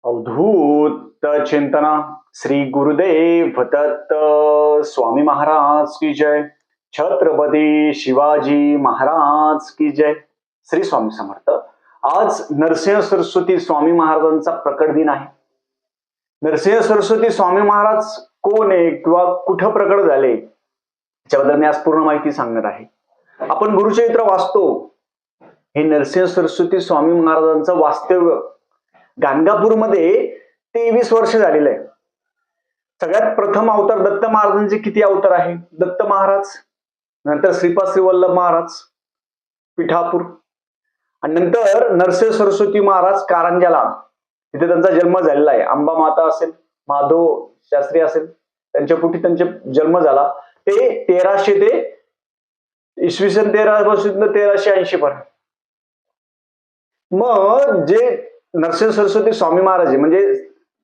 अवधूत चिंतना श्री गुरुदेव दत्त स्वामी महाराज की जय. छत्रपती शिवाजी महाराज की जय. श्री स्वामी समर्थ. आज नरसिंह सरस्वती स्वामी महाराजांचा प्रकट दिन आहे. नरसिंह सरस्वती स्वामी महाराज कोण आहे किंवा कुठं प्रकट झाले त्याच्याबद्दल मी आज पूर्ण माहिती सांगणार आहे. आपण गुरुचरित्र वाचतो. हे नरसिंह सरस्वती स्वामी महाराजांचं वास्तव्य गाणगापूरमध्ये 23 वर्ष झालेलं आहे. सगळ्यात प्रथम अवतार दत्त महाराजांचे किती अवतार आहे? दत्त महाराज, नंतर श्रीपाद श्रीवल्लभ महाराज पिठापूर, आणि नंतर नरसिंह सरस्वती महाराज कारंजाला, तिथे त्यांचा जन्म झालेला आहे. अंबा माता असेल, माधव शास्त्री असेल, त्यांच्या पोटी त्यांचा जन्म झाला. ते 1300 ते इसवी सन 1380 पर्यंत. मग जे नरसिंह सरस्वती स्वामी महाराज म्हणजे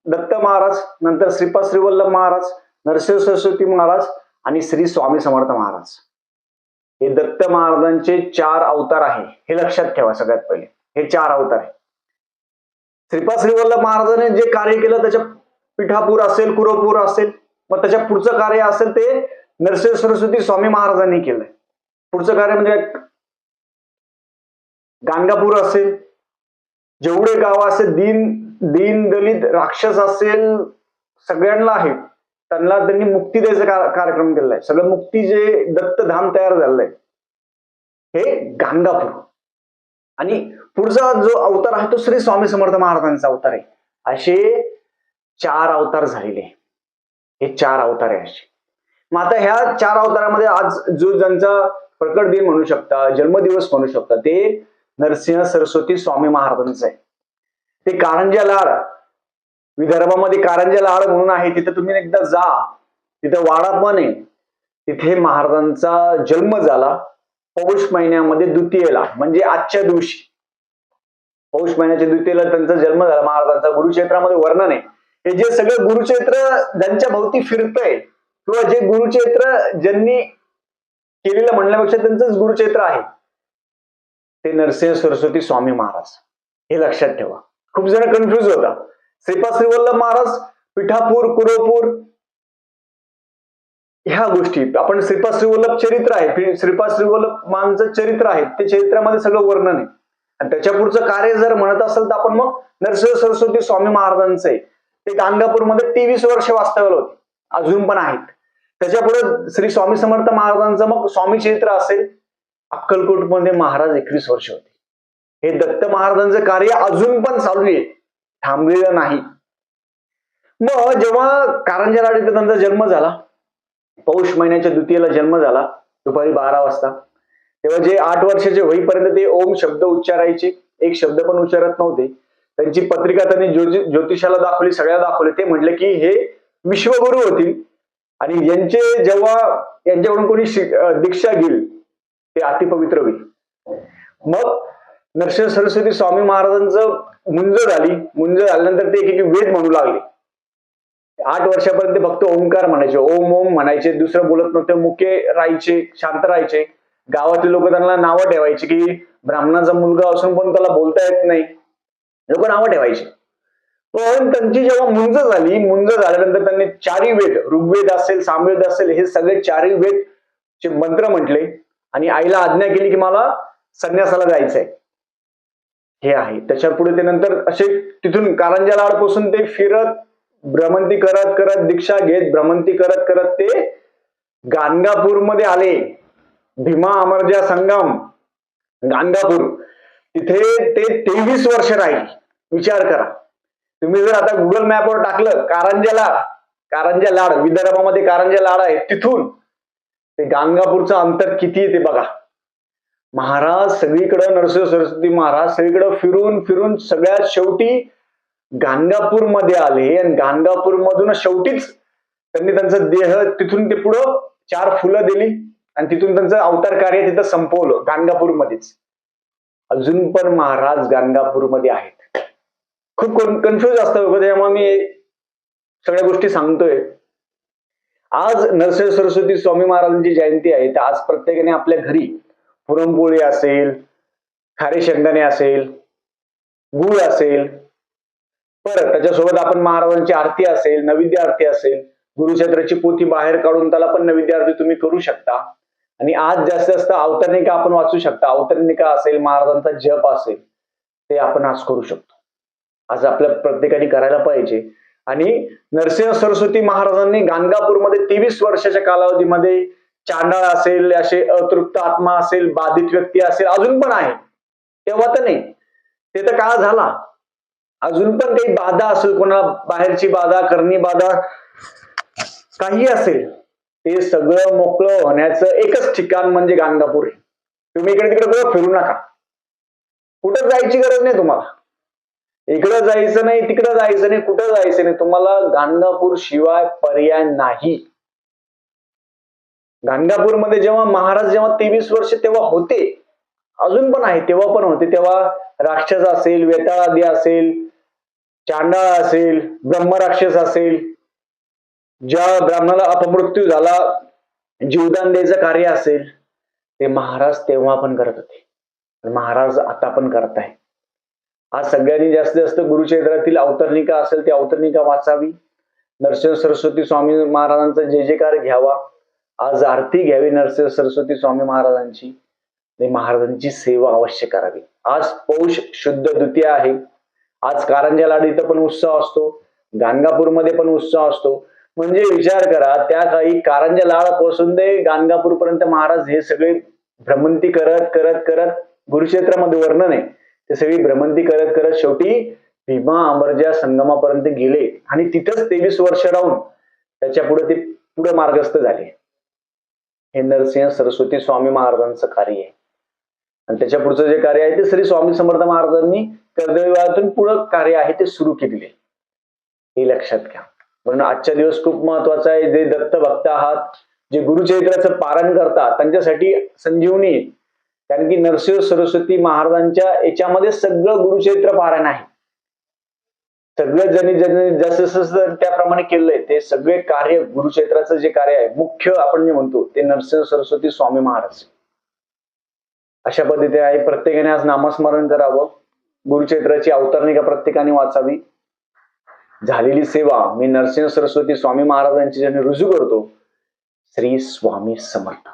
दत्त महाराज, नंतर श्रीपाद श्रीवल्लभ महाराज, नरसिंह सरस्वती महाराज आणि श्री स्वामी समर्थ महाराज, हे दत्त महाराजांचे 4 अवतार आहे. हे लक्षात ठेवा. सगळ्यात पहिले हे 4 अवतार आहे. श्रीपाद श्रीवल्लभ महाराजांनी जे कार्य केलं त्याच्या पिठापूर असेल, कुरपूर असेल, मग त्याच्या पुढचं कार्य असेल ते नरसिंह सरस्वती स्वामी महाराजांनी केलंय. पुढचं कार्य म्हणजे गाणगापूर असेल, जेवढे गाव असेल, दीन दलित राक्षस असेल, सगळ्यांना आहे त्यांना त्यांनी मुक्ती द्यायचा कार्यक्रम केलाय. सगळं मुक्ती जे दत्तधाम तयार झालंय हे गाणगापूर. आणि पुढचा जो अवतार आहे तो श्री स्वामी समर्थ महाराजांचा अवतार आहे. असे 4 अवतार झालेले. हे 4 अवतार आहे असे. मग आता ह्या 4 अवतारामध्ये आज जो ज्यांचा प्रकट दिन म्हणू शकता, जन्मदिवस म्हणू शकता, ते नरसिंह सरस्वती स्वामी महाराजांचं आहे. ते कारंजा लाड, विदर्भामध्ये कारंजा लाड म्हणून आहे, तिथे तुम्ही एकदा जा. तिथे वाडा पण आहे. तिथे महाराजांचा जन्म झाला पौष महिन्यामध्ये द्वितीयेला, म्हणजे आजच्या दिवशी पौष महिन्याच्या द्वितीयेला त्यांचा जन्म झाला महाराजांचा. गुरुक्षेत्रामध्ये वर्णन आहे. हे जे सगळं गुरुक्षेत्र ज्यांच्या भोवती फिरतंय किंवा जे गुरुक्षेत्र ज्यांनी केलेलं म्हणण्यापेक्षा त्यांचंच गुरुक्षेत्र आहे ते नरसिंह सरस्वती स्वामी महाराज. हे लक्षात ठेवा. खूप जण कन्फ्युज होता. श्रीपाद श्रीवल्लभ महाराज पिठापूर, कुरपूर ह्या गोष्टी आपण श्रीपाद श्रीवल्लभ चरित्र आहे, श्रीपाद श्रीवल्लभ मानचं चरित्र आहे, ते चरित्रामध्ये सगळं वर्णन आहे. आणि त्याच्या पुढचं कार्य जर म्हणत असेल तर आपण मग नरसिंह सरस्वती स्वामी महाराजांचं आहे. ते गाणगापूरमध्ये 23 वर्ष वास्तव्याला होते, अजून पण आहेत. त्याच्या पुढे श्री स्वामी समर्थ महाराजांचं मग स्वामी चरित्र असेल. अक्कलकोटमध्ये महाराज 21 वर्ष होते. हे दत्त महाराजांचं कार्य अजून पण चालू आहे, थांबलेलं नाही. मग जेव्हा कारंजा लाड इथे त्यांचा जन्म झाला, पौष महिन्याच्या द्वितीयेला जन्म झाला दुपारी 12 वाजता, तेव्हा जे 8 वर्षाचे होईपर्यंत ते ओम शब्द उच्चारायचे, एक शब्द पण उच्चारत नव्हते. त्यांची पत्रिका त्यांनी ज्योतिषाला दाखवली, सगळ्या दाखवले. ते म्हटले की हे विश्वगुरु होतील आणि यांच्याकडून कोणी दीक्षा घेईल ते अतिपवित्र होईल. मग नरसिंह सरस्वती स्वामी महाराजांचं मुंज झाली. मुंज झाल्यानंतर ते एक वेद म्हणू लागले. 8 वर्षापर्यंत ते फक्त ओंकार म्हणायचे, ओम ओम म्हणायचे, दुसरं बोलत नव्हते, मुके राहायचे, शांत राहायचे. गावातले लोक त्यांना नावं ठेवायचे की ब्राह्मणाचा मुलगा असून पण त्याला बोलता येत नाही, लोक नावं ठेवायचे. पण त्यांची जेव्हा मुंज झाली, मुंज झाल्यानंतर त्यांनी 4ही वेद, ऋग्वेद असेल, सामवेद असेल, हे सगळे 4ही वेद चे मंत्र म्हटले आणि आईला आज्ञा केली की मला संन्यासाला जायचंय. हे आहे. त्याच्या पुढे ते नंतर असे तिथून कारंजा लाड पासून ते फिरत भ्रमंती करत करत, दीक्षा घेत भ्रमंती करत करत ते गाणगापूरमध्ये आले. भीमा अमरजा संगम गाणगापूर, तिथे ते 23 वर्ष राहिले. विचार करा. तुम्ही जर आता गुगल मॅपवर टाकलं कारंजा लाड, विदर्भामध्ये कारंजा लाड आहे, तिथून ते गाणगापूरचं अंतर किती आहे ते बघा. महाराज सगळीकडे, नरसिंह सरस्वती महाराज सगळीकडे फिरून फिरून सगळ्यात शेवटी गाणगापूर मध्ये आले. आणि गाणगापूर मधून शेवटीच त्यांनी त्यांचा देह तिथून ते पुढं 4 फुलं दिली आणि तिथून त्यांचं अवतार कार्य तिथं संपवलं गाणगापूरमध्येच. अजून पण महाराज गाणगापूरमध्ये आहेत. खूप कन्फ्युज असतं, त्यामुळे मी सगळ्या गोष्टी सांगतोय. आज नरसिंह सरस्वती स्वामी महाराजांची जयंती आहे, तर आज प्रत्येकाने आपल्या घरी पुरणपोळी असेल, खारे शेंगदाणे असेल, गूळ असेल, परत त्याच्यासोबत आपण महाराजांची आरती असेल, नैवेद्य आरती असेल, गुरुचरित्राची पोथी बाहेर काढून त्याला पण नैवेद्य आरती तुम्ही करू शकता. आणि आज जास्तीत जास्त अवतरणिका आपण वाचू शकता. अवतरणिका असेल, महाराजांचा जप असेल, ते आपण आज करू शकतो. आज आपल्या प्रत्येकाने करायला पाहिजे. आणि नरसिंह सरस्वती महाराजांनी गाणगापूरमध्ये 23 वर्षाच्या कालावधीमध्ये चांडाळ असेल, असे अतृप्त आत्मा असेल, बाधित व्यक्ती असेल, अजून पण आहे, तेव्हा तर नाही, ते तर काळ झाला. अजून पण काही बाधा असेल, कोणाला बाहेरची बाधा, करणी बाधा, काही असेल, ते सगळं मोकळं होण्याचं एकच ठिकाण म्हणजे गाणगापूर आहे. तुम्ही इकडे तिकडे फिरू नका. कुठं जायची गरज नाही तुम्हाला. इकडं जायचं नाही, तिकडं जायचं नाही, कुठं जायचं नाही. तुम्हाला गाणगापूर शिवाय पर्याय नाही. गाणगापूरमध्ये जेव्हा महाराज 23 वर्ष तेव्हा होते, अजून पण आहे, तेव्हा पण होते, तेव्हा राक्षस असेल, वेताळादी असेल, चांडाळ असेल, ब्रह्मराक्षस असेल, ज्या ब्राह्मणाला अपमृत्यू झाला, जीवदान द्यायचं कार्य असेल, ते महाराज तेव्हा पण करत होते. महाराज आता पण करताय. आज सगळ्यांनी जास्तीत जास्त गुरुचरित्रातील अवतरणिका असेल ती अवतरणिका वाचावी. नरसिंह सरस्वती स्वामी महाराजांचा जय जयकार घ्यावा. आज आरती घ्यावी नरसिंह सरस्वती स्वामी महाराजांची. महाराजांची सेवा अवश्य करावी. आज पौष शुद्ध द्वितीया आहे. आज कारंजा लाड इथं पण उत्सव असतो, गाणगापूरमध्ये पण उत्सव असतो. म्हणजे विचार करा, त्या काही कारंजा लाड पासून ते गाणगापूर पर्यंत महाराज हे सगळे भ्रमंती करत करत करत, गुरुक्षेत्रामध्ये वर्णन आहे, ते सगळी भ्रमंती करत करत शेवटी भीमा अमरजा संगमापर्यंत गेले आणि तिथंच 23 वर्ष राहून त्याच्या पुढे ते पुढे मार्गस्थ झाले. हे नरसिंह सरस्वती स्वामी महाराजांचं कार्य आहे. आणि त्याच्या पुढचं जे कार्य आहे ते श्री स्वामी समर्थ महाराजांनी कर्दळीवाड्यातून पुढं कार्य आहे ते सुरू केलेले, हे लक्षात घ्या. म्हणून आजचा दिवस खूप महत्वाचा आहे. जे दत्त भक्त आहात, जे गुरुचरित्राचं पारायण करतात, त्यांच्यासाठी संजीवनी आहे. कारण की नरसिंह सरस्वती महाराजांच्या याच्यामध्ये सगळं गुरुचरित्र पारायण आहे. सगळं ज्यांनी जसं त्याप्रमाणे केलंय, ते सगळे कार्य गुरुचरित्राचं जे कार्य आहे मुख्य आपण जे म्हणतो ते नरसिंह सरस्वती स्वामी महाराज. अशा पद्धतीने आहे. प्रत्येकाने आज नामस्मरण करावं. गुरुचरित्राची अवतरणिका प्रत्येकाने वाचावी. झालेली सेवा मी नरसिंह सरस्वती स्वामी महाराजांची ज्यांनी रुजू करतो. श्री स्वामी समर्थ.